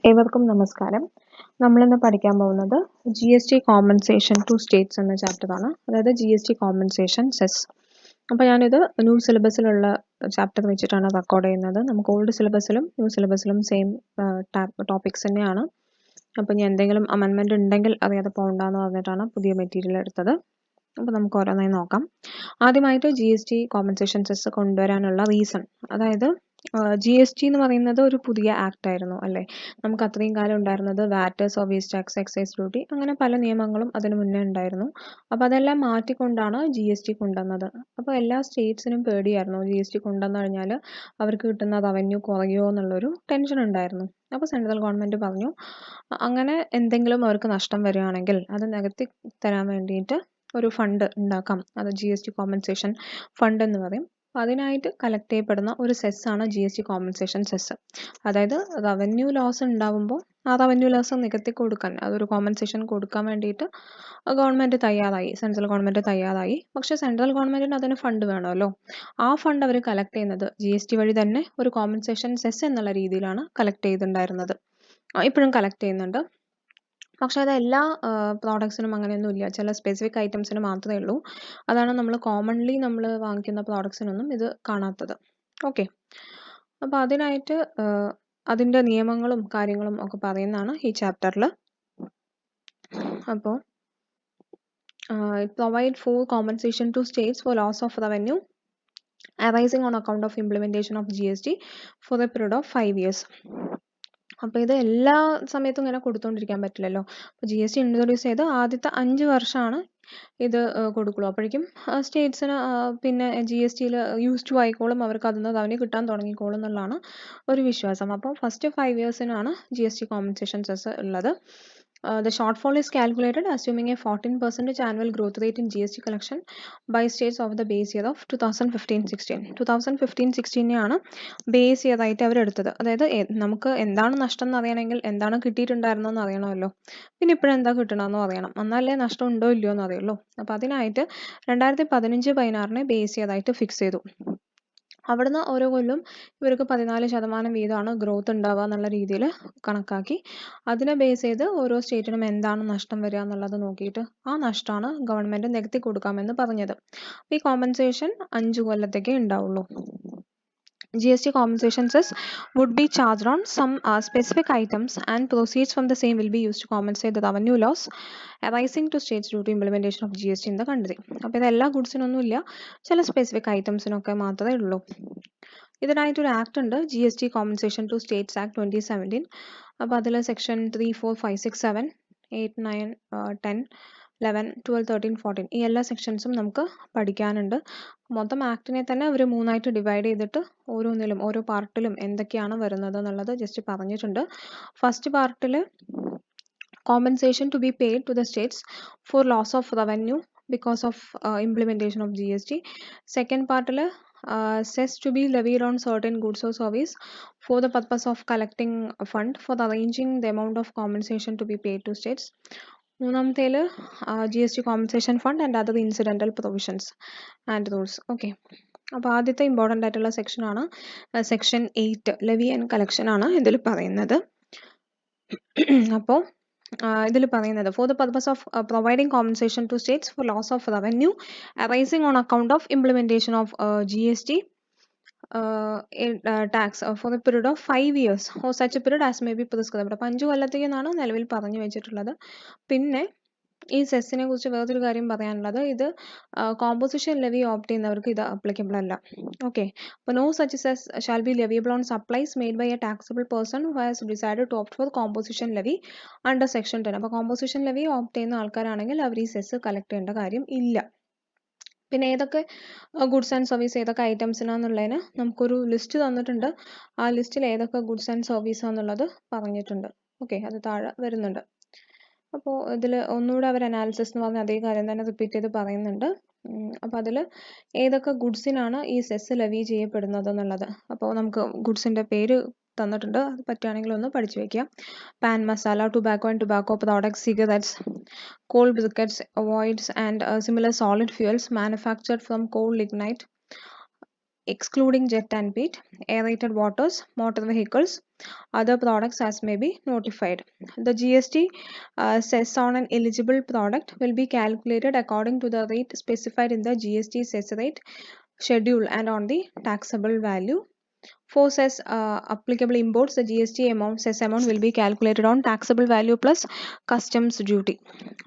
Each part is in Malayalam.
ഏവർക്കും നമസ്കാരം. നമ്മളിന്ന് പഠിക്കാൻ പോകുന്നത് GST കോമ്പൻസേഷൻ ടു സ്റ്റേറ്റ്സ് എന്ന ചാപ്റ്ററാണ്. അതായത് GST കോമ്പൻസേഷൻ സെസ്. അപ്പോൾ ഞാനിത് ന്യൂ സിലബസിലുള്ള ചാപ്റ്റർ വെച്ചിട്ടാണ് റെക്കോർഡ് ചെയ്യുന്നത്. നമുക്ക് ഓൾഡ് സിലബസിലും ന്യൂ സിലബസിലും സെയിം ടോപ്പിക്സ് തന്നെയാണ്. അപ്പോൾ ഇനി എന്തെങ്കിലും അമെൻമെൻറ്റ് ഉണ്ടെങ്കിൽ അറിയാതെ പോകണ്ടെന്ന് പറഞ്ഞിട്ടാണ് പുതിയ മെറ്റീരിയൽ എടുത്തത്. അപ്പോൾ നമുക്ക് ഓരോന്നായി നോക്കാം. ആദ്യമായിട്ട് GST കോമ്പൻസേഷൻ സെസ് കൊണ്ടുവരാനുള്ള റീസൺ, അതായത് GST എന്ന് പറയുന്നത് ഒരു പുതിയ ആക്ട് ആയിരുന്നു അല്ലേ. നമുക്ക് അത്രയും കാലം ഉണ്ടായിരുന്നത് വാറ്റ്, സർവീസ് ടാക്സ്, എക്സൈസ് ഡ്യൂട്ടി, അങ്ങനെ പല നിയമങ്ങളും അതിന് മുന്നേ ഉണ്ടായിരുന്നു. അപ്പോൾ അതെല്ലാം മാറ്റിക്കൊണ്ടാണ് GST കൊണ്ടുവന്നത്. അപ്പോൾ എല്ലാ സ്റ്റേറ്റ്സിനും പേടിയായിരുന്നു GST കൊണ്ടുവന്നു കഴിഞ്ഞാൽ അവർക്ക് കിട്ടുന്ന റവന്യൂ കുറയുമോ എന്നുള്ളൊരു ടെൻഷൻ ഉണ്ടായിരുന്നു. അപ്പോൾ സെൻട്രൽ ഗവൺമെൻറ് പറഞ്ഞു അങ്ങനെ എന്തെങ്കിലും അവർക്ക് നഷ്ടം വരികയാണെങ്കിൽ അത് നികത്തി തരാൻ വേണ്ടിയിട്ട് ഒരു ഫണ്ട് ഉണ്ടാക്കാം. അത് GST കോമ്പൻസേഷൻ ഫണ്ട് എന്ന് പറയും. അപ്പോൾ അതിനായിട്ട് കളക്ട് ചെയ്യപ്പെടുന്ന ഒരു സെസ്സാണ് GST കോമ്പൻസേഷൻ സെസ്. അതായത് റവന്യൂ ലോസ് ഉണ്ടാകുമ്പോൾ ആ റവന്യൂ ലോസ് നികത്തി കൊടുക്കാൻ, അതൊരു കോമ്പൻസേഷൻ കൊടുക്കാൻ വേണ്ടിയിട്ട് ഗവൺമെൻറ് തയ്യാറായി, സെൻട്രൽ ഗവൺമെൻറ് തയ്യാറായി. പക്ഷേ സെൻട്രൽ ഗവൺമെൻറ്റിന് അതിന് ഫണ്ട് വേണമല്ലോ. ആ ഫണ്ട് അവർ കളക്ട് ചെയ്യുന്നത് GST വഴി തന്നെ ഒരു കോമ്പൻസേഷൻ സെസ് എന്നുള്ള രീതിയിലാണ് കളക്ട് ചെയ്തിട്ടുണ്ടായിരുന്നത്. ഇപ്പോഴും കളക്ട് ചെയ്യുന്നുണ്ട്. പക്ഷേ അത് എല്ലാ പ്രോഡക്ട്സിനും അങ്ങനെയൊന്നുമില്ല. ചില സ്പെസിഫിക് ഐറ്റംസിന് മാത്രമേ ഉള്ളൂ. അതാണ് നമ്മൾ കോമൺലി നമ്മൾ വാങ്ങിക്കുന്ന പ്രോഡക്ട്സിനൊന്നും ഇത് കാണാത്തത്. ഓക്കെ, അപ്പോൾ അതിനായിട്ട് അതിൻ്റെ നിയമങ്ങളും കാര്യങ്ങളും ഒക്കെ പറയുന്നതാണ് ഈ ചാപ്റ്ററിൽ. അപ്പോൾ provide for compensation to states for loss of revenue arising on account of implementation of GST for a period of 5 years. അപ്പോൾ ഇത് എല്ലാ സമയത്തും ഇങ്ങനെ കൊടുത്തുകൊണ്ടിരിക്കാൻ പറ്റില്ലല്ലോ. അപ്പോൾ GST ഇൻട്രൊഡ്യൂസ് ചെയ്ത് ആദ്യത്തെ 5 വർഷമാണ് ഇത് കൊടുക്കുള്ളൂ. അപ്പോഴേക്കും സ്റ്റേറ്റ്സിന് പിന്നെ GSTയിൽ യൂസ് ടു ആയിക്കോളും, അവർക്ക് അതിൽ നിന്ന് റവന്യൂ കിട്ടാൻ തുടങ്ങിക്കോളും എന്നുള്ളതാണ് ഒരു വിശ്വാസം. അപ്പോൾ ഫസ്റ്റ് 5 ഇയേഴ്സിനാണ് GST കോമ്പൻസേഷൻ സെസ് ഉള്ളത്. The shortfall is calculated assuming a 14% annual growth rate in GST collection by states of the base year of 2015-16. 2015-16 base year ആയിട്ട് അവരെടുത്തത്. അതായത് നമുക്ക് എന്താണ് നഷ്ടം എന്ന് അറിയണമെങ്കിൽ എന്താണ് കിട്ടിയിട്ടുണ്ടായിരുന്നതെന്ന് അറിയണമല്ലോ. പിന്നെ ഇപ്പോഴെന്താ കിട്ടണമെന്നും അറിയണം. എന്നാലേ നഷ്ടം ഉണ്ടോ ഇല്ലയോ എന്ന് അറിയുള്ളൂ. അപ്പോൾ അതിനായിട്ട് 2015-16 ബേസ് ഇയർ ആയിട്ട് ഫിക്സ് ചെയ്തു. അവിടുന്ന് ഓരോ കൊല്ലം ഇവർക്ക് 14% വീതമാണ് ഗ്രോത്ത് ഉണ്ടാവുക എന്നുള്ള രീതിയിൽ കണക്കാക്കി. അതിനെ ബേസ് ചെയ്ത് ഓരോ സ്റ്റേറ്റിനും എന്താണ് നഷ്ടം വരിക എന്നുള്ളത് നോക്കിയിട്ട് ആ നഷ്ടമാണ് ഗവൺമെൻറ് നികത്തി കൊടുക്കാമെന്ന് പറഞ്ഞത്. ഈ കോമ്പൻസേഷൻ 5 കൊല്ലത്തേക്കേ ഉണ്ടാവുള്ളൂ. GST compensation cess would be charged on some specific items, and proceeds from the same will be used to compensate the revenue loss arising to states due to implementation of GST in the country. അപ്പോൾ ഇത് എല്ലാ ഗുഡ്സിനൊന്നും ഇല്ല, ചില സ്പെസിഫിക് ഐറ്റംസിനൊക്കെ മാത്രമേ ഉള്ളൂ. ഇതിനായിട്ടൊരു ആക്ട് ഉണ്ട്, GST compensation to states act 2017. അപ്പോൾ അതിൽ സെക്ഷൻ 3, 4, 5, 6, 7, 8, 9, 10, 11, 12, 13, 14 ഈ എല്ലാ സെക്ഷൻസും നമുക്ക് പഠിക്കാനുണ്ട്. മൊത്തം ആക്ടിനെ തന്നെ അവർ 3ആയിട്ട് ഡിവൈഡ് ചെയ്തിട്ട് ഓരോന്നിലും ഓരോ പാർട്ടിലും എന്തൊക്കെയാണ് വരുന്നത് എന്നുള്ളത് ജസ്റ്റ് പറഞ്ഞിട്ടുണ്ട്. ഫസ്റ്റ് പാർട്ടിൽ compensation to be paid to the states for loss of revenue because of implementation of GST. Second പാർട്ടിൽ cess to be levied on certain goods or service for the purpose of collecting a fund for arranging the amount of compensation to be paid to states. മൂന്നാമത്തേൽ GST compensation fund and other incidental provisions and rules. Okay, അപ്പോൾ ആദ്യത്തെ ഇമ്പോർട്ടൻ്റ് ആയിട്ടുള്ള സെക്ഷനാണ് സെക്ഷൻ 8 ലെവി ആൻഡ് കളക്ഷൻ ആണ് ഇതിൽ പറയുന്നത്. അപ്പോൾ ഇതിൽ പറയുന്നത് for the purpose of providing compensation to states for loss of revenue arising on account of implementation of GST tax for a period of 5 years or such a period as may be prescribed. അപ്പോൾ 5 കൊല്ലത്തേക്കെന്നാണ് നിലവിൽ പറഞ്ഞു വെച്ചിട്ടുള്ളത്. പിന്നെ ഈ സെസ്സിനെ കുറിച്ച് വേറൊരു കാര്യം പറയാനുള്ളത്, ഇത് കോമ്പോസിഷൻ ലെവി ഓപ്റ്റ് ചെയ്യുന്നവർക്ക് ഇത് അപ്ലിക്കബിൾ അല്ല. ഓക്കെ, അപ്പോൾ no such cess shall be leviable on supplies made by a taxable person who has decided to opt for composition levy under section 10. അപ്പോൾ കോമ്പോസിഷൻ ലെവി ഓപ്റ്റ് ചെയ്യുന്ന ആൾക്കാരാണെങ്കിൽ അവർ ഈ സെസ് കളക്ട് ചെയ്യേണ്ട കാര്യം ഇല്ല. പിന്നെ ഏതൊക്കെ ഗുഡ്സ് ആൻഡ് സർവീസ് ഏതൊക്കെ ഐറ്റംസിനാന്നുള്ളതിന് നമുക്കൊരു ലിസ്റ്റ് തന്നിട്ടുണ്ട്. ആ ലിസ്റ്റിൽ ഏതൊക്കെ ഗുഡ്സ് ആൻഡ് സർവീസ് ആണെന്നുള്ളത് പറഞ്ഞിട്ടുണ്ട്. ഓക്കെ, അത് താഴെ വരുന്നുണ്ട്. അപ്പോൾ ഇതിൽ ഒന്നുകൂടെ അവർ അനാലിസിസ് എന്ന് പറഞ്ഞ അതേ കാര്യം തന്നെ റിപ്പീറ്റ് ചെയ്ത് പറയുന്നുണ്ട്. അപ്പോൾ അതിൽ ഏതൊക്കെ ഗുഡ്സിനാണ് ഈ സെസ് ലെവി ചെയ്യപ്പെടുന്നത് എന്നുള്ളത്. അപ്പോൾ നമുക്ക് ഗുഡ്സിൻ്റെ പേര് തന്നിട്ടുണ്ട്, അത് പറ്റുകയാണെങ്കിൽ ഒന്ന് പഠിച്ചു വയ്ക്കുക. Pan masala, tobacco and tobacco products, cigarettes, coal briquettes, voids and similar solid fuels manufactured from coal lignite, excluding jet and peat, aerated waters, motor vehicles, other products as may be notified. The GST cess on an eligible product will be calculated according to the rate specified in the GST cess rate schedule and on the taxable value. For cess applicable imports, the GST amount, cess amount will be calculated on taxable value plus customs duty.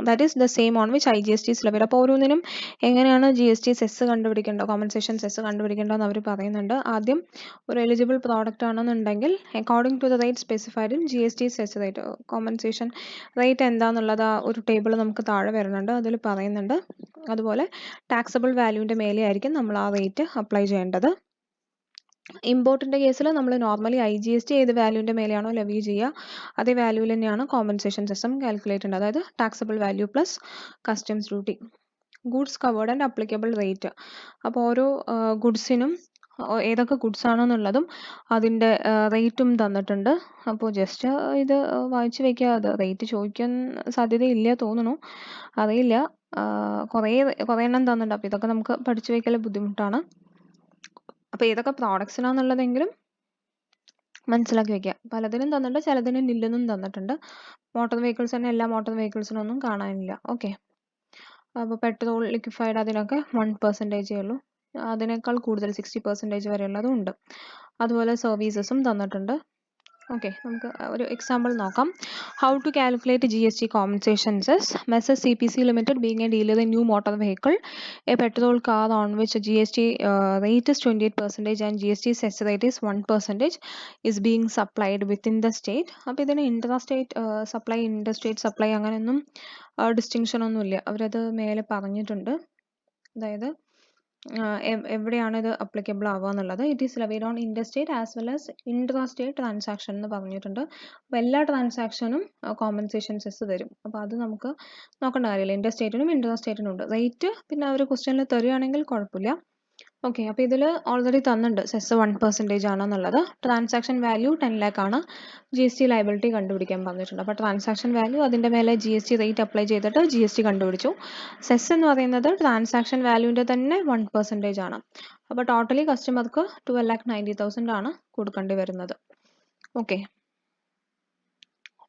That is the same on which IGST is levied. അപ്പോൾ ഓരോന്നിനും എങ്ങനെയാണ് GST സെസ് കണ്ടുപിടിക്കേണ്ടത്, കോമ്പൻസേഷൻ സെസ് കണ്ടുപിടിക്കേണ്ടതെന്ന് അവർ പറയുന്നുണ്ട്. ആദ്യം ഒരു എലിജിബിൾ പ്രോഡക്റ്റ് ആണെന്നുണ്ടെങ്കിൽ according to the rate specified in GST cess rate, compensation rate എന്താണെന്നുള്ളത് ആ ഒരു ടേബിൾ നമുക്ക് താഴെ വരുന്നുണ്ട്, അതിൽ പറയുന്നുണ്ട്. അതുപോലെ ടാക്സബിൾ വാല്യൂവിൻ്റെ മേലെ ആയിരിക്കും നമ്മൾ ആ റേറ്റ് അപ്ലൈ ചെയ്യേണ്ടത്. ഇമ്പോർട്ടിൻ്റെ കേസിൽ നമ്മൾ നോർമലി IGST ഏത് വാല്യൂവിൻ്റെ മേലെയാണോ ലെവി ചെയ്യുക അതേ വാല്യൂവിൽ തന്നെയാണ് കോമ്പൻസേഷൻ സിസ്റ്റം കാൽക്കുലേറ്റ് ചെയ്യേണ്ടത്, അതായത് taxable value plus customs duty. Goods covered and applicable rate. അപ്പോൾ ഓരോ ഗുഡ്സിനും ഏതൊക്കെ ഗുഡ്സ് ആണെന്നുള്ളതും അതിൻ്റെ റേറ്റും തന്നിട്ടുണ്ട്. അപ്പോൾ ജസ്റ്റ് ഇത് വായിച്ച് വെക്കുക. അത് റേറ്റ് ചോദിക്കാൻ സാധ്യതയില്ല തോന്നുന്നു, അറിയില്ല. കുറേ എണ്ണം തന്നിട്ടുണ്ട്. അപ്പോൾ ഇതൊക്കെ നമുക്ക് പഠിച്ചു വെക്കൽ ബുദ്ധിമുട്ടാണ്. അപ്പോൾ ഏതൊക്കെ പ്രോഡക്ട്സിനാണെന്നുള്ളതെങ്കിലും മനസ്സിലാക്കി വെക്കുക. പലതിനും തന്നിട്ടുണ്ട്, ചിലതിനും നില്ലെന്നും തന്നിട്ടുണ്ട്. മോട്ടോർ വെഹിക്കിൾസ് തന്നെ എല്ലാ മോട്ടോർ വെഹിക്കിൾസിനൊന്നും കാണാനില്ല. ഓക്കെ, അപ്പോൾ പെട്രോൾ, ലിക്വിഫൈഡ് അതിനൊക്കെ 1% ഉള്ളൂ. അതിനേക്കാൾ കൂടുതൽ 60% വരെയുള്ളതും ഉണ്ട്. അതുപോലെ സർവീസസും തന്നിട്ടുണ്ട്. ഓക്കെ, നമുക്ക് ഒരു എക്സാമ്പിൾ നോക്കാം. How to calculate GST compensation cess. Messes CPC Limited being a dealer in new motor vehicle, a petrol car on which GST rate is 28% and GST cess rate is 1% is being supplied within the state. അപ്പോൾ ഇതിന് ഇൻട്രാസ്റ്റേറ്റ് സപ്ലൈ, ഇൻഡർസ്റ്റേറ്റ് സപ്ലൈ അങ്ങനെയൊന്നും ഡിസ്റ്റിങ്ഷൻ ഒന്നുമില്ല, അവരത് മേലെ പറഞ്ഞിട്ടുണ്ട്. അതായത് എവിടെയാണ് ഇത് അപ്ലിക്കബിൾ ആവുക എന്നുള്ളത്. It is levied on interstate as well as intrastate transaction എന്ന് പറഞ്ഞിട്ടുണ്ട്. അപ്പോൾ എല്ലാ ട്രാൻസാക്ഷനും കോമ്പൻസേഷൻ സെസ് വരും. അപ്പോൾ അത് നമുക്ക് നോക്കേണ്ട കാര്യമില്ല. ഇൻഡർസ്റ്റേറ്റിനും ഇൻട്രാസ്റ്റേറ്റിനും ഉണ്ട് റേറ്റ്. പിന്നെ അവർ ക്വസ്റ്റ്യനിൽ തരികയാണെങ്കിൽ കുഴപ്പമില്ല. ഓക്കെ, അപ്പോൾ ഇതിൽ ഓൾറെഡി തന്നിട്ടുണ്ട് സെസ് 1% ആണെന്നുള്ളത്. ട്രാൻസാക്ഷൻ വാല്യൂ 10 lakh ആണ്. GST ലയബിലിറ്റി കണ്ടുപിടിക്കാൻ പറഞ്ഞിട്ടുണ്ട്. അപ്പോൾ ട്രാൻസാക്ഷൻ വാല്യൂ അതിൻ്റെ മേലെ GST റേറ്റ് അപ്ലൈ ചെയ്തിട്ട് GST കണ്ടുപിടിച്ചു. സെസ് എന്ന് പറയുന്നത് ട്രാൻസാക്ഷൻ വാല്യൂവിൻ്റെ തന്നെ 1% ആണ്. അപ്പോൾ ടോട്ടലി കസ്റ്റമർക്ക് 12,90,000 ആണ് കൊടുക്കേണ്ടി വരുന്നത്. ഓക്കെ,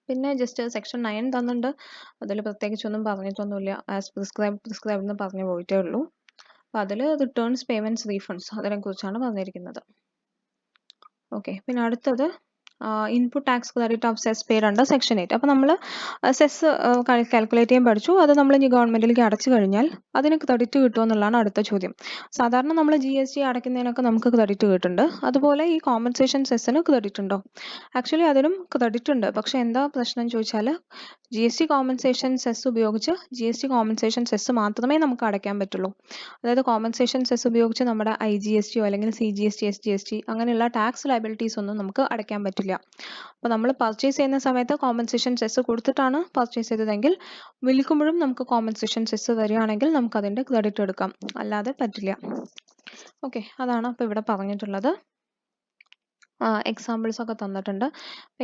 പിന്നെ ജസ്റ്റ് സെക്ഷൻ 9 തന്നിട്ടുണ്ട്. അതിൽ പ്രത്യേകിച്ചൊന്നും പറഞ്ഞിട്ടൊന്നുമില്ല. ആസ് പ്രിസ്ക്രൈബ് എന്ന് പറഞ്ഞു പോയിട്ടേ ഉള്ളൂ. അപ്പോൾ അതിൽ റിട്ടേൺസ്, പേയ്മെൻറ്റ്സ്, റീഫണ്ട്സ് അതിനെക്കുറിച്ചാണ് പറഞ്ഞിരിക്കുന്നത്. ഓക്കെ, പിന്നെ അടുത്തത് input tax credit of cess paid under section 8. അപ്പോൾ നമ്മൾ സെസ് കാൽക്കുലേറ്റ് ചെയ്യാൻ പഠിച്ചു. അത് നമ്മൾ ഇനി ഗവൺമെൻറ്റിലേക്ക് അടച്ചു കഴിഞ്ഞാൽ അതിന് ക്രെഡിറ്റ് കിട്ടുമോ എന്നുള്ളതാണ് അടുത്ത ചോദ്യം. സാധാരണ നമ്മൾ GST അടയ്ക്കുന്നതിനൊക്കെ നമുക്ക് ക്രെഡിറ്റ് കിട്ടുന്നുണ്ട്. അതുപോലെ ഈ കോമ്പൻസേഷൻ സെസ്സിന് ക്രെഡിറ്റ് ഉണ്ടോ? ആക്ച്വലി അതിനും ക്രെഡിറ്റ് ഉണ്ട്. പക്ഷേ എന്താ പ്രശ്നം ചോദിച്ചാൽ GST കോമ്പൻസേഷൻ സെസ് ഉപയോഗിച്ച് GST കോമ്പൻസേഷൻ സെസ് മാത്രമേ നമുക്ക് അടയ്ക്കാൻ പറ്റുള്ളൂ. അതായത് കോമ്പൻസേഷൻ സെസ് ഉപയോഗിച്ച് നമ്മുടെ IGST അല്ലെങ്കിൽ CGST, SGST അങ്ങനെയുള്ള ടാക്സ് ലയബിലിറ്റീസ് ഒന്നും നമുക്ക് അടയ്ക്കാൻ പറ്റില്ല. അപ്പോൾ നമ്മൾ പർച്ചേസ് ചെയ്യുന്ന സമയത്ത് കോമ്പൻസേഷൻ സെസ് കൊടുത്തിട്ടാണ് പർച്ചേസ് ചെയ്തതെങ്കിൽ വിൽക്കുമ്പോഴും നമുക്ക് കോമ്പൻസേഷൻ സെസ് വരികയാണെങ്കിൽ നമുക്ക് അതിൻ്റെ ക്രെഡിറ്റ് എടുക്കാം, അല്ലാതെ പറ്റില്ല. ഓക്കെ, അതാണ് അപ്പോൾ ഇവിടെ പറഞ്ഞിട്ടുള്ളത്. എക്സാമ്പിൾസ് ഒക്കെ തന്നിട്ടുണ്ട്.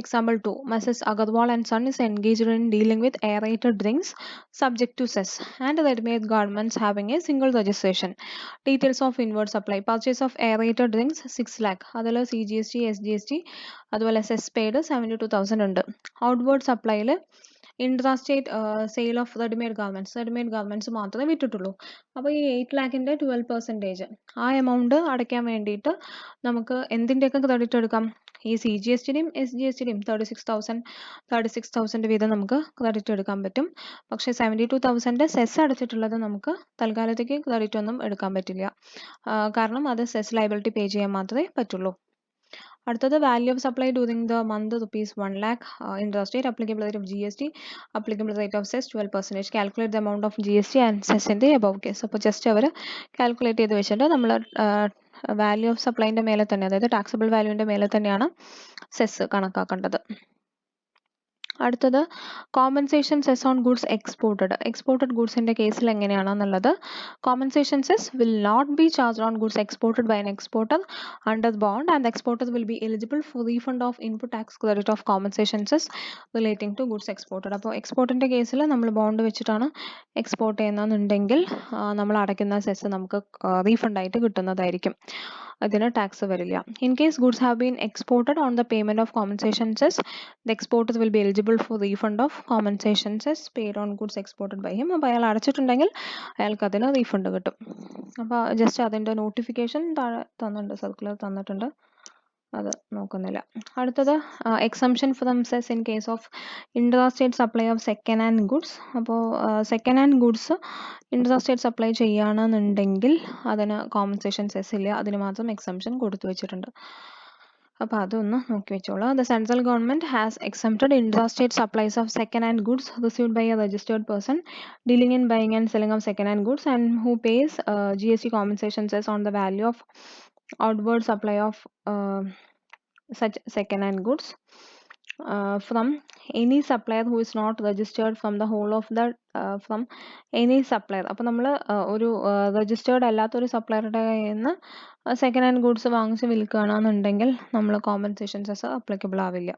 Example 2, Mrs. Agarwal and Son is engaged in dealing with aerated drinks subject to cess and ready-made garments having a single registration. Details of inward supply. Purchase of aerated drinks 6 lakh. അതിൽ CGST, SGST അതുപോലെ സെസ് പെയ്ഡ് 72,000 ഉണ്ട്. ഔട്ട്വേർഡ് സപ്ലൈയിൽ intrastate sale of readymade garments മാത്രമേ വിറ്റിട്ടുള്ളൂ. അപ്പോൾ ഈ 8 lakhൻ്റെ 12% ആ എമൗണ്ട് അടയ്ക്കാൻ വേണ്ടിയിട്ട് നമുക്ക് എന്തിൻ്റെയൊക്കെ ക്രെഡിറ്റ് എടുക്കാം? ഈ CGSTയുടെയും SGSTയുടെയും 36,000 വീതം നമുക്ക് ക്രെഡിറ്റ് എടുക്കാൻ പറ്റും. പക്ഷേ 72,000 സെസ് അടച്ചിട്ടുള്ളത് നമുക്ക് തൽക്കാലത്തേക്ക് ക്രെഡിറ്റ് ഒന്നും എടുക്കാൻ പറ്റില്ല. കാരണം അത് സെസ് ലയബിലിറ്റി പേ ചെയ്യാൻ മാത്രമേ പറ്റുള്ളൂ. അടുത്തത് value of supply during the month ₹1 lakh. Intrastate, applicable rate of GST, applicable rate of cess 12%. Calculate the amount of GST and cess in the above case. അപ്പോൾ ജസ്റ്റ് അവർ കാൽക്കുലേറ്റ് ചെയ്ത് വെച്ചിട്ട് നമ്മൾ വാല്യൂ ഓഫ് സപ്ലൈൻ്റെ മേലെ തന്നെ, അതായത് ടാക്സബിൾ വാല്യൂവിൻ്റെ മേലെ തന്നെയാണ് സെസ് കണക്കാക്കേണ്ടത്. അടുത്തത് compensation cess on goods exported ഗുഡ്സിൻ്റെ കേസിൽ എങ്ങനെയാണെന്നുള്ളത്. Compensation cess will not be charged on goods exported by an exporter under bond and exporter will be eligible for refund of input tax credit of compensation cess relating to goods exported. അപ്പോൾ എക്സ്പോർട്ടിൻ്റെ കേസിൽ നമ്മൾ ബോണ്ട് വെച്ചിട്ടാണ് എക്സ്പോർട്ട് ചെയ്യുന്നതെന്നുണ്ടെങ്കിൽ നമ്മൾ അടയ്ക്കുന്ന സെസ് നമുക്ക് റീഫണ്ടായിട്ട് കിട്ടുന്നതായിരിക്കും. അതിന് ടാക്സ് വരില്ല. In case goods have been exported on the payment of compensation cess, the exporter will be eligible for refund of compensation cess paid on goods exported by him. അപ്പോൾ അയാൾ അടച്ചിട്ടുണ്ടെങ്കിൽ അയാൾക്ക് അതിന് റീഫണ്ട് കിട്ടും. അപ്പോൾ ജസ്റ്റ് അതിൻ്റെ നോട്ടിഫിക്കേഷൻ താഴെ തന്നിട്ടുണ്ട്, സർക്കുലർ തന്നിട്ടുണ്ട്, അത് നോക്കുന്നില്ല. അടുത്തത് exemption from cess in case of intra state supply of second hand goods. അപ്പോൾ second hand goods intra state supply ചെയ്യുകയാണെന്നുണ്ടെങ്കിൽ അതിന് കോമ്പൻസേഷൻ സെസ് ഇല്ല, അതിന് മാത്രം എക്സംഷൻ കൊടുത്തു വെച്ചിട്ടുണ്ട്. അപ്പോൾ അതൊന്ന് നോക്കി വെച്ചോളൂ. The central government has exempted intra state supplies of second hand goods received by a registered person dealing in buying and selling of second hand goods and who pays GST compensation cess on the value of outward supply of such second-hand goods from any supplier who is not registered from the whole of the from any supplier. അപ്പോൾ നമ്മൾ ഒരു രജിസ്റ്റേർഡ് അല്ലാത്തൊരു സപ്ലയറുടെ കയ്യിൽ നിന്ന് സെക്കൻഡ് ഹാൻഡ് ഗുഡ്സ് വാങ്ങിച്ച് വിൽക്കുകയാണെന്നുണ്ടെങ്കിൽ നമ്മൾ കോമ്പൻസേഷൻ സെസ് അപ്ലിക്കബിൾ ആവില്ല.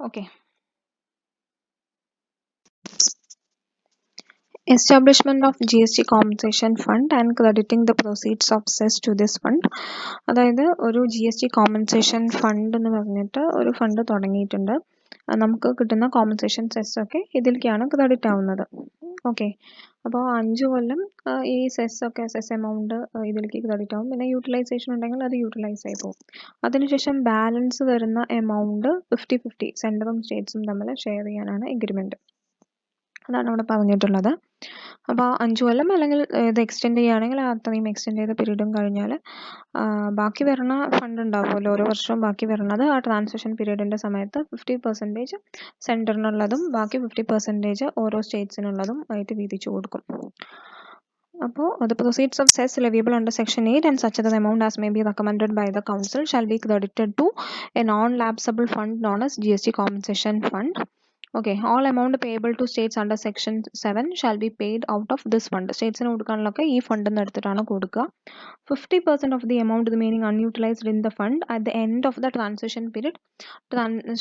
Okay. Establishment of GST compensation fund and crediting the proceeds of cess to this fund. അതായത് ഒരു GST compensation fund എന്ന് പറഞ്ഞിട്ട് ഒരു ഫണ്ട് തുടങ്ങിയിട്ടുണ്ട്. നമുക്ക് കിട്ടുന്ന കോമ്പൻസേഷൻ സെസ് ഒക്കെ ഇതിലേക്കാണ് ക്രെഡിറ്റ് ആവുന്നത്. ഓക്കെ. അപ്പോൾ 5 കൊല്ലം ഈ സെസ് എമൗണ്ട് ഇതിലേക്ക് ക്രെഡിറ്റ് ആവും. പിന്നെ യൂട്ടിലൈസേഷൻ ഉണ്ടെങ്കിൽ അത് യൂട്ടിലൈസ് ആയി പോകും. അതിനുശേഷം ബാലൻസ് വരുന്ന എമൗണ്ട് 50-50 സെൻട്രലും സ്റ്റേറ്റ്സും തമ്മിൽ ഷെയർ ചെയ്യാനാണ് എഗ്രിമെൻറ്റ്. അതാണ് ഇവിടെ പറഞ്ഞിട്ടുള്ളത്. അപ്പോൾ 5 കൊല്ലം അല്ലെങ്കിൽ ഇത് എക്സ്റ്റെൻഡ് ചെയ്യുകയാണെങ്കിൽ അത്രയും എക്സ്റ്റെൻഡ് ചെയ്ത പീരീഡും കഴിഞ്ഞാൽ ബാക്കി വരുന്ന ഫണ്ട് ഉണ്ടാവുമല്ലോ, ഓരോ വർഷവും ബാക്കി വരുന്നത് ആ ട്രാൻസാക്ഷൻ പീരീഡിൻ്റെ സമയത്ത് 50% സെൻറ്ററിനുള്ളതും ബാക്കി 50% ഓരോ സ്റ്റേറ്റ്സിനുള്ളതും ആയിട്ട് വീതിച്ചു കൊടുക്കും. അപ്പോൾ the proceeds of cess leviable under section 8 and such other amount as may be recommended by the council shall be credited to a non-lapsable fund known as GST compensation fund. Okay, all amount payable to states under section 7 shall be paid out of this fund. States ന് കൊടുക്കാനുള്ളൊക്കെ ഈ ഫണ്ടിൽ എടുത്തിട്ടാണ് കൊടുക്കുക. 50% of the amount remaining unutilized in the fund at the end of the transition period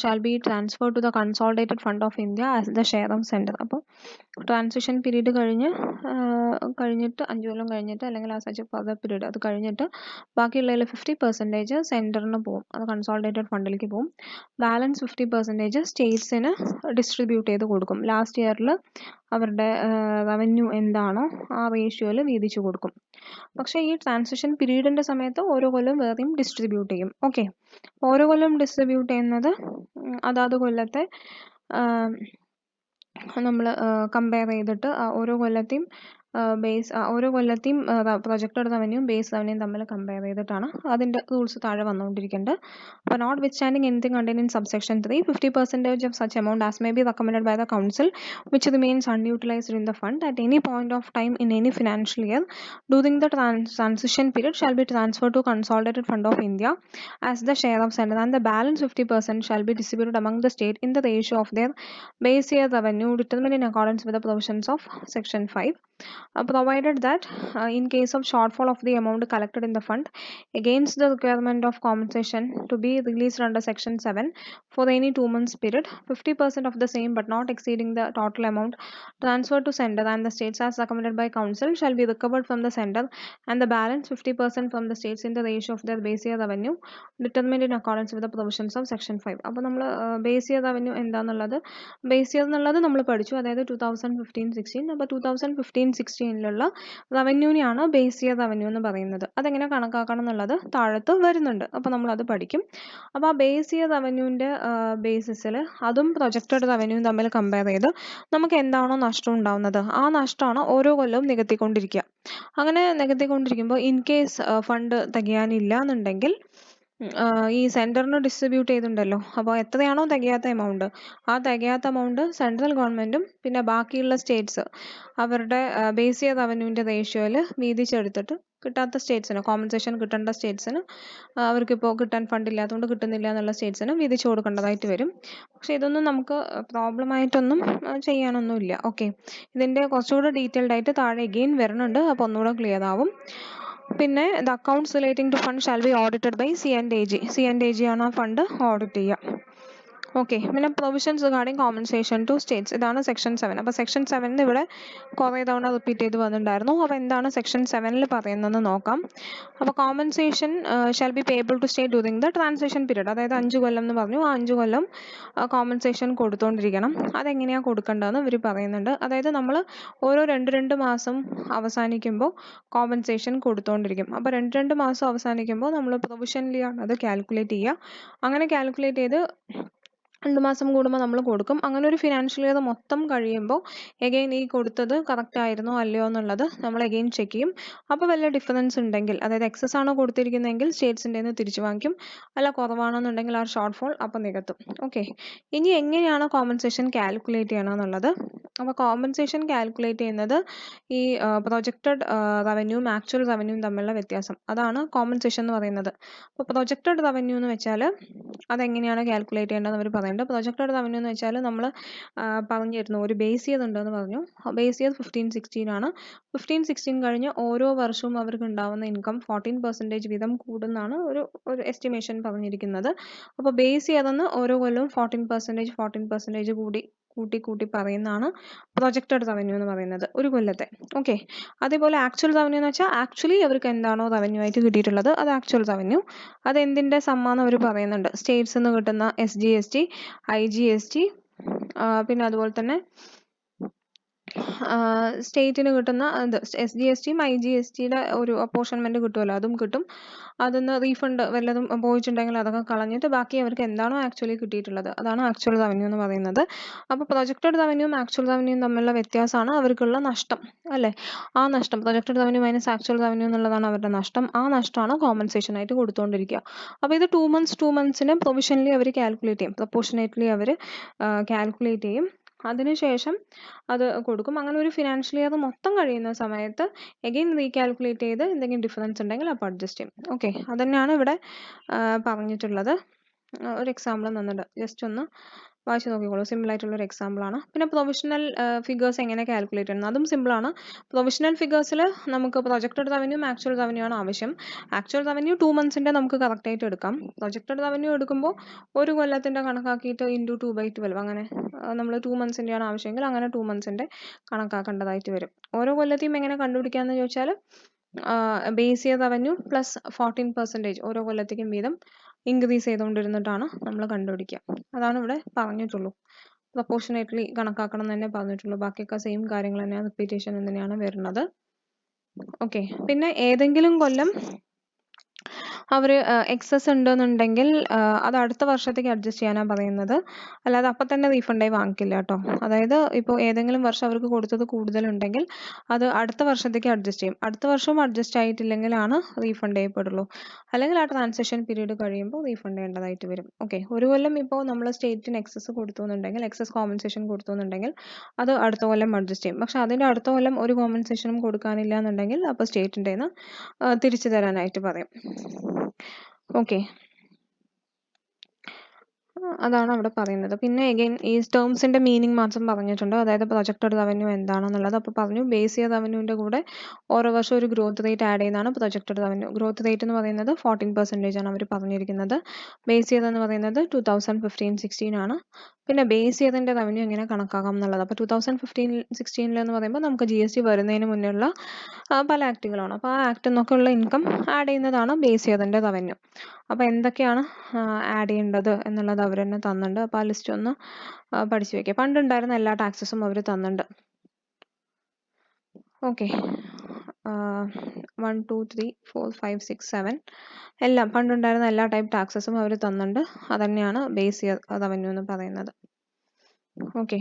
shall be transferred to the consolidated fund of India as the share of center. അപ്പോൾ ട്രാൻസിഷൻ പീരീഡ് കഴിഞ്ഞിട്ട് 5 കൊല്ലം കഴിഞ്ഞിട്ട് അല്ലെങ്കിൽ ആ സച്ച് ഫർദർ പീരീഡ് അത് കഴിഞ്ഞിട്ട് ബാക്കിയുള്ളതിൽ 50% സെൻറ്ററിന് പോകും, അത് കൺസോളിഡേറ്റഡ് ഫണ്ടിലേക്ക് പോകും. ബാലൻസ് 50% സ്റ്റേറ്റ്സിന് ഡിസ്ട്രിബ്യൂട്ട് ചെയ്ത് കൊടുക്കും. ലാസ്റ്റ് ഇയറിൽ അവരുടെ റവന്യൂ എന്താണോ ആ റേഷ്യോയിൽ വീതിച്ചു കൊടുക്കും. പക്ഷേ ഈ ട്രാൻസിഷൻ പീരീഡിൻ്റെ സമയത്ത് ഓരോ കൊല്ലം വേറെയും ഡിസ്ട്രിബ്യൂട്ട് ചെയ്യും. ഓക്കെ. ഓരോ കൊല്ലം ഡിസ്ട്രിബ്യൂട്ട് ചെയ്യുന്നത് അതാത് കൊല്ലത്തെ നമ്മൾ കമ്പയർ ചെയ്തിട്ട് ഓരോ കൊല്ലത്തെയും ഓരോ കൊല്ലത്തെയും പ്രൊജക്റ്റഡ് റവന്യൂയും ബേസ് റവന്യൂയും തമ്മിൽ കമ്പയർ ചെയ്തിട്ടാണ് അതിൻ്റെ റൂൾസ് താഴെ വന്നുകൊണ്ടിരിക്കുന്നത്. അപ്പോൾ notwithstanding anything contained in subsection 3, 50% of such amount as may be recommended by the council which remains unutilized in the fund at any point of time in any financial year during the transition period shall be transferred to consolidated fund of India as the share of center, and the balance 50% shall be distributed among the state in the ratio of their base year revenue determined in accordance with the provisions of section 5. Provided that in case of shortfall of the amount collected in the fund against the requirement of compensation to be released under section 7 for any 2 months period, 50% of the same but not exceeding the total amount transferred to center and the states as recommended by council shall be recovered from the center, and the balance 50% from the states in the ratio of their base year revenue determined in accordance with the provisions of section 5. അപ്പോൾ നമ്മൾ ബേസ് ഇയർ റവന്യൂ എന്താണെന്നുള്ളത് ബേസ് ഇയർ എന്നുള്ളത് നമ്മൾ പഠിച്ചു, അതായത് 2015-16. അപ്പോൾ 2015-16 റവന്യൂവിനെയാണ് ബേസ് ഇയർ റവന്യൂ എന്ന് പറയുന്നത്. അതെങ്ങനെ കണക്കാക്കണം എന്നുള്ളത് താഴത്ത് വരുന്നുണ്ട്, അപ്പോൾ നമ്മളത് പഠിക്കും. അപ്പോൾ ആ ബേസ് ഇയർ റവന്യൂവിൻ്റെ ബേസിസിൽ അതും പ്രൊജക്റ്റഡ് റവന്യൂവും തമ്മിൽ കമ്പയർ ചെയ്ത് നമുക്ക് എന്താണോ നഷ്ടം ഉണ്ടാവുന്നത് ആ നഷ്ടമാണ് ഓരോ കൊല്ലവും നികത്തിക്കൊണ്ടിരിക്കുക. അങ്ങനെ നികത്തിക്കൊണ്ടിരിക്കുമ്പോൾ ഇൻ കേസ് ഫണ്ട് തികയാനില്ല എന്നുണ്ടെങ്കിൽ ഈ സെൻറ്ററിന് ഡിസ്ട്രിബ്യൂട്ട് ചെയ്തിട്ടുണ്ടല്ലോ, അപ്പോൾ എത്രയാണോ തികയാത്ത എമൗണ്ട് ആ തികയാത്ത എമൗണ്ട് സെൻട്രൽ ഗവൺമെൻറ്റും പിന്നെ ബാക്കിയുള്ള സ്റ്റേറ്റ്സ് അവരുടെ ബേസ് ഇയർ റവന്യൂവിൻ്റെ റേഷ്യോയിൽ വീതിച്ചെടുത്തിട്ട് കിട്ടാത്ത സ്റ്റേറ്റ്സിന് കോമ്പൻസേഷൻ കിട്ടേണ്ട സ്റ്റേറ്റ്സിന് അവർക്കിപ്പോൾ കിട്ടാൻ ഫണ്ട് ഇല്ലാത്തതുകൊണ്ട് കിട്ടുന്നില്ല എന്നുള്ള സ്റ്റേറ്റ്സിന് വീതിച്ചു കൊടുക്കേണ്ടതായിട്ട് വരും. പക്ഷേ ഇതൊന്നും നമുക്ക് പ്രോബ്ലമായിട്ടൊന്നും ചെയ്യാനൊന്നുമില്ല. ഓക്കെ. ഇതിൻ്റെ കുറച്ചുകൂടെ ഡീറ്റെയിൽഡ് ആയിട്ട് താഴെ എഗെയിൻ വരുന്നുണ്ട്, അപ്പോൾ ഒന്നുകൂടെ ക്ലിയർ ആവും. പിന്നെ the accounts relating to fund shall be audited by CNAG ആണ് ആ ഫണ്ട് ഓഡിറ്റ് ചെയ്യുക. ഓക്കെ, പിന്നെ provisions regarding compensation to states, ഇതാണ് സെക്ഷൻ 7. അപ്പോൾ സെക്ഷൻ 7 ഇവിടെ കുറേ തവണ റിപ്പീറ്റ് ചെയ്ത് വന്നിട്ടുണ്ടായിരുന്നു. അപ്പോൾ എന്താണ് സെക്ഷൻ 7 പറയുന്നതെന്ന് നോക്കാം. അപ്പോൾ compensation shall be payable to state during the transition period, അതായത് 5 കൊല്ലം എന്ന് പറഞ്ഞു. ആ 5 കൊല്ലം കോമ്പൻസേഷൻ കൊടുത്തുകൊണ്ടിരിക്കണം. അതെങ്ങനെയാണ് കൊടുക്കേണ്ടതെന്ന് ഇവർ പറയുന്നുണ്ട്. അതായത് നമ്മൾ ഓരോ 2 മാസം അവസാനിക്കുമ്പോൾ കോമ്പൻസേഷൻ കൊടുത്തുകൊണ്ടിരിക്കും. അപ്പോൾ 2 മാസം അവസാനിക്കുമ്പോൾ നമ്മൾ പ്രൊവിഷനലി ആണ് അത് കാൽക്കുലേറ്റ് ചെയ്യുക. അങ്ങനെ കാൽക്കുലേറ്റ് ചെയ്ത് 2 മാസം കൂടുമ്പോൾ നമ്മൾ കൊടുക്കും. അങ്ങനെ ഒരു ഫിനാൻഷ്യൽ ഇയർ മൊത്തം കഴിയുമ്പോൾ എഗെയിൻ ഈ കൊടുത്തത് കറക്റ്റ് ആയിരുന്നോ അല്ലയോ എന്നുള്ളത് നമ്മൾ എഗെയിൻ ചെക്ക് ചെയ്യും. അപ്പോൾ വല്ല ഡിഫറൻസ് ഉണ്ടെങ്കിൽ, അതായത് എക്സസ് ആണോ കൊടുത്തിരിക്കുന്നതെങ്കിൽ സ്റ്റേറ്റ്സിൻ്റെ നിന്ന് തിരിച്ചു വാങ്ങിക്കും, അല്ല കുറവാണെന്നുണ്ടെങ്കിൽ ആ ഷോർട്ട് ഫോൾ അപ്പം നികത്തും. ഓക്കെ, ഇനി എങ്ങനെയാണ് കോമ്പൻസേഷൻ കാൽക്കുലേറ്റ് ചെയ്യണമെന്നുള്ളത്. അപ്പോൾ കോമ്പൻസേഷൻ കാൽക്കുലേറ്റ് ചെയ്യുന്നത് ഈ പ്രൊജക്റ്റഡ് റവന്യൂവും ആക്ച്വൽ റവന്യൂവും തമ്മിലുള്ള വ്യത്യാസം, അതാണ് കോമ്പൻസേഷൻ എന്ന് പറയുന്നത്. അപ്പോൾ പ്രൊജക്റ്റഡ് റവന്യൂ എന്ന് വെച്ചാൽ അതെങ്ങനെയാണ് കാൽക്കുലേറ്റ് ചെയ്യേണ്ടതെന്ന് അവർ പറയുന്നുണ്ട്. പ്രൊജക്റ്റഡ് റവന്യൂ എന്ന് വെച്ചാൽ നമ്മൾ പറഞ്ഞിരുന്നു ഒരു ബേസ് ഇയർ ഉണ്ടെന്ന് പറഞ്ഞു. ബേസ് ഇയർ 15-16 ആണ്. 15-16 കഴിഞ്ഞ് ഓരോ വർഷവും അവർക്ക് ഉണ്ടാവുന്ന ഇൻകം 14% വീതം കൂടുന്നാണ് ഒരു എസ്റ്റിമേഷൻ പറഞ്ഞിരിക്കുന്നത്. അപ്പോൾ ബേസ് ഇയർ എന്ന് ഓരോ കൊല്ലവും 14% കൂട്ടി പറയുന്നതാണ് പ്രൊജക്റ്റഡ് റവന്യൂ എന്ന് പറയുന്നത് ഒരു കൊല്ലത്തെ. ഓക്കെ, അതേപോലെ ആക്ച്വൽ റവന്യൂ എന്ന് വെച്ചാൽ ആക്ച്വലി അവർക്ക് എന്താണോ റവന്യൂ ആയിട്ട് കിട്ടിയിട്ടുള്ളത് അത് ആക്ച്വൽ റവന്യൂ. അത് എന്തിൻ്റെ സമ്മാനം അവർ പറയുന്നുണ്ട്. സ്റ്റേറ്റ്സ് നിന്ന് കിട്ടുന്ന SGST, IGST, പിന്നെ അതുപോലെ തന്നെ സ്റ്റേറ്റിന് കിട്ടുന്ന SGSTയും IGSTയുടെ ഒരു അപ്പോർഷൻമെൻറ്റ് കിട്ടുമല്ലോ, അതും കിട്ടും. അതിന്ന് റീഫണ്ട് വല്ലതും പോയിട്ടുണ്ടെങ്കിൽ അതൊക്കെ കളഞ്ഞിട്ട് ബാക്കി അവർക്ക് എന്താണോ ആക്ച്വലി കിട്ടിയിട്ടുള്ളത് അതാണ് ആക്ച്വൽ റവന്യൂ എന്ന് പറയുന്നത്. അപ്പോൾ പ്രൊജക്റ്റഡ് റവന്യൂവും ആക്ച്വൽ റവന്യൂവും തമ്മിലുള്ള വ്യത്യാസമാണ് അവർക്കുള്ള നഷ്ടം, അല്ലേ? ആ നഷ്ടം, projected revenue minus actual revenue എന്നുള്ളതാണ് അവരുടെ നഷ്ടം. ആ നഷ്ടമാണ് കോമ്പൻസേഷൻ ആയിട്ട് കൊടുത്തുകൊണ്ടിരിക്കുക. അപ്പോൾ ഇത് 2 months പ്രൊവിഷനലി അവർ കാൽക്കുലേറ്റ് ചെയ്യും, പ്രൊപ്പോർഷനേറ്റ്ലി അവർ കാൽക്കുലേറ്റ് ചെയ്യും. അതിനുശേഷം അത് കൊടുക്കും. അങ്ങനെ ഒരു ഫിനാൻഷ്യൽ ഇയർ മൊത്തം കഴിയുന്ന സമയത്ത് എഗെയിൻ റീകാൽക്കുലേറ്റ് ചെയ്ത് എന്തെങ്കിലും ഡിഫറൻസ് ഉണ്ടെങ്കിൽ അപ്പോൾ അഡ്ജസ്റ്റ് ചെയ്യും. ഓക്കെ, അതുതന്നെയാണ് ഇവിടെ പറഞ്ഞിട്ടുള്ളത്. ഒരു എക്സാമ്പിൾ തന്നിട്ട് ജസ്റ്റ് ഒന്ന് വായിച്ച് നോക്കിക്കോളൂ. സിമ്പിളായിട്ടുള്ളൊരു എക്സാമ്പിളാണ്. പിന്നെ പ്രൊവിഷണൽ ഫിഗേഴ്സ് എങ്ങനെ കാൽക്കുലേറ്റ് ചെയ്യുന്നത് അതും സിമ്പിളാണ്. പ്രൊവിഷണൽ ഫിഗേഴ്സിൽ നമുക്ക് പ്രൊജക്റ്റഡ് റവന്യൂ ആക്ച്വൽ റവന്യൂ ആണ് ആവശ്യം. ആക്ച്വൽ റവന്യൂ 2 months നമുക്ക് കറക്റ്റായിട്ട് എടുക്കാം. പ്രൊജക്റ്റഡ് റവന്യൂ എടുക്കുമ്പോൾ ഒരു കൊല്ലത്തിൻ്റെ കണക്കാക്കിയിട്ട് ഇൻറ്റു 2/12 അങ്ങനെ നമ്മൾ 2 months ആണ് ആവശ്യമെങ്കിൽ അങ്ങനെ 2 months കണക്കാക്കേണ്ടതായിട്ട് വരും. ഓരോ കൊല്ലത്തെയും എങ്ങനെ കണ്ടുപിടിക്കാമെന്ന് ചോദിച്ചാൽ ബേസ് ഇയർ റവന്യൂ പ്ലസ് 14% ഓരോ കൊല്ലത്തേക്കും വീതം ഇൻക്രീസ് ചെയ്തുകൊണ്ടിരുന്നിട്ടാണ് നമ്മൾ കണ്ടുപിടിക്കുക. അതാണ് ഇവിടെ പറഞ്ഞിട്ടുള്ളൂ. പ്രൊപ്പോർഷനേറ്റ്ലി കണക്കാക്കണം എന്ന് തന്നെ പറഞ്ഞിട്ടുള്ളൂ. ബാക്കിയൊക്കെ സെയിം കാര്യങ്ങൾ തന്നെയാണ്, റിപ്പീറ്റേഷൻ തന്നെയാണ് വരുന്നത്. ഓക്കെ, പിന്നെ ഏതെങ്കിലും കൊല്ലം അവർ എക്സസ് ഉണ്ടെന്നുണ്ടെങ്കിൽ അത് അടുത്ത വർഷത്തേക്ക് അഡ്ജസ്റ്റ് ചെയ്യാനാണ് പറയുന്നത്. അല്ലാതെ അപ്പം തന്നെ റീഫണ്ടായി വാങ്ങിക്കില്ല കേട്ടോ. അതായത് ഇപ്പോൾ ഏതെങ്കിലും വർഷം അവർക്ക് കൊടുത്തത് കൂടുതലുണ്ടെങ്കിൽ അത് അടുത്ത വർഷത്തേക്ക് അഡ്ജസ്റ്റ് ചെയ്യും. അടുത്ത വർഷവും അഡ്ജസ്റ്റ് ആയിട്ടില്ലെങ്കിലാണ് റീഫണ്ട് ചെയ്യപ്പെടുള്ളൂ. അല്ലെങ്കിൽ ആ ട്രാൻസാക്ഷൻ പീരീഡ് കഴിയുമ്പോൾ റീഫണ്ട് ചെയ്യേണ്ടതായിട്ട് വരും. ഓക്കെ, ഒരു കൊല്ലം ഇപ്പോൾ നമ്മൾ സ്റ്റേറ്റിന് എക്സസ് കൊടുത്തു എന്നുണ്ടെങ്കിൽ, എക്സസ് കോമ്പൻസേഷൻ കൊടുത്തു എന്നുണ്ടെങ്കിൽ അത് അടുത്ത കൊല്ലം അഡ്ജസ്റ്റ് ചെയ്യും. പക്ഷേ അതിൻ്റെ അടുത്ത കൊല്ലം ഒരു കോമ്പൻസേഷനും കൊടുക്കാനില്ല എന്നുണ്ടെങ്കിൽ അപ്പോൾ സ്റ്റേറ്റിൻ്റെ നിന്ന് തിരിച്ചു തരാനായിട്ട് പറയും. ഓക്കെ, അതാണ് അവിടെ പറയുന്നത്. പിന്നെ എഗെയിൻ ഈ ടേംസിൻ്റെ മീനിങ് മാത്രം പറഞ്ഞിട്ടുണ്ട്. അതായത് പ്രൊജക്റ്റഡ് റവന്യൂ എന്താണെന്നുള്ളത്. അപ്പോൾ പറഞ്ഞു ബേസ് ഇയർ റവന്യൂവിൻ്റെ കൂടെ ഓരോ വർഷം ഒരു ഗ്രോത്ത് റേറ്റ് ആഡ് ചെയ്യുന്നതാണ് പ്രൊജക്റ്റഡ് റവന്യൂ. ഗ്രോത്ത് റേറ്റ് എന്ന് പറയുന്നത് 14% ആണ് അവർ പറഞ്ഞിരിക്കുന്നത്. ബേസ് ഇയർ എന്ന് പറയുന്നത് 2015-16 ആണ്. പിന്നെ ബേസ് ഇയറിൻ്റെ റവന്യൂ എങ്ങനെ കണക്കാക്കാം എന്നുള്ളത്. അപ്പോൾ 2015-16 എന്ന് പറയുമ്പോൾ നമുക്ക് GST വരുന്നതിന് മുന്നേയുള്ള പല ആക്റ്റുകളാണ്. അപ്പോൾ ആ ആക്റ്റിൽ നിന്നൊക്കെയുള്ള ഇൻകം ആഡ് ചെയ്യുന്നതാണ് ബേസ് ഇയറിൻ്റെ റവന്യൂ. അപ്പോൾ എന്തൊക്കെയാണ് ആഡ് ചെയ്യേണ്ടത് എന്നുള്ളത് അവർ തന്നെ തന്നിട്ടുണ്ട്. അപ്പോൾ ആ ലിസ്റ്റ് ഒന്ന് പഠിച്ചു വയ്ക്കുക. പണ്ടുണ്ടായിരുന്ന എല്ലാ ടാക്സസും അവർ തന്നിട്ടുണ്ട്. ഓക്കെ, 1 2 3 4 5 6 7 എല്ലാം പണ്ടുണ്ടായിരുന്ന എല്ലാ ടൈപ്പ് ടാക്സസും അവർ തന്നിട്ടുണ്ട്. അതന്നെയാണ് ബേസ് ഇയർ റവന്യൂ എന്ന് പറയുന്നത്. ഓക്കെ,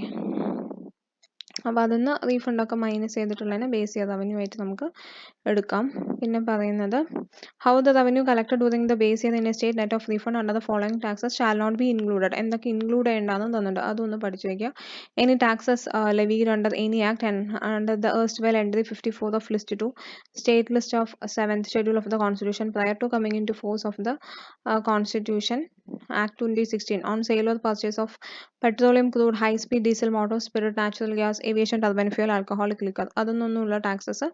അപ്പോൾ അതിന്ന് റീഫണ്ടൊക്കെ മൈനസ് ചെയ്തിട്ടുള്ളതിനെ ബേസ് ഇയർ റവന്യൂ ആയിട്ട് നമുക്ക് എടുക്കാം. പിന്നെ പറയുന്നത് how the revenue collected during the base year in a state net of refund under the following taxes shall not be included. എന്തൊക്കെ ഇൻക്ലൂഡ് ചെയ്യേണ്ടതെന്ന് തന്നിട്ടുണ്ട്, അതൊന്ന് പഠിച്ചു വയ്ക്കുക. Any taxes levied under any act and under the erstwhile entry 54 of list 2 state list of 7th schedule of the constitution prior to coming into force of the constitution act 2016 on sale or purchase of petroleum crude, high speed diesel motor, spirit, natural gas, aviation turbine fuel, alcoholic liquor, അതൊന്നൊന്നുമുള്ള ടാക്സസ്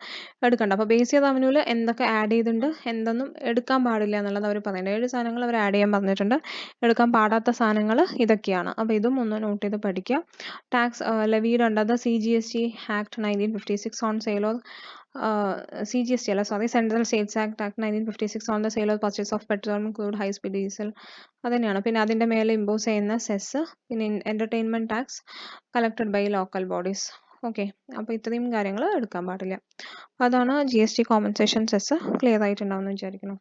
എടുക്കണ്ട. അപ്പോൾ ബേസിക് റവന്യൂവിൽ എന്തൊക്കെ ആഡ് ചെയ്തിട്ടുണ്ട്, എന്തൊന്നും എടുക്കാൻ പാടില്ല എന്നുള്ളത് അവർ പറയുന്നത്. 7 സാധനങ്ങൾ അവർ ആഡ് ചെയ്യാൻ പറഞ്ഞിട്ടുണ്ട്. എടുക്കാൻ പാടാത്ത സാധനങ്ങൾ ഇതൊക്കെയാണ്. അപ്പോൾ ഇതും ഒന്ന് നോട്ട് ചെയ്ത് പഠിക്കുക. Tax levied under the CGST Act 1956 ഓൺ സെയിൽ ഓഫ് CGST അല്ല sorry central states act 1956 on the sale of purchase of petrol crude high speed diesel അതുതന്നെയാണ്. പിന്നെ അതിൻ്റെ മേലെ ഇമ്പോസ് ചെയ്യുന്ന സെസ്, പിന്നെ entertainment tax collected by local bodies. Okay, അപ്പോൾ ഇത്രയും കാര്യങ്ങൾ എടുക്കാൻ പാടില്ല. അതാണ് GST കോമ്പൻസേഷൻ സെസ്. ക്ലിയർ ആയിട്ടുണ്ടാവുമെന്ന് വിചാരിക്കുന്നു.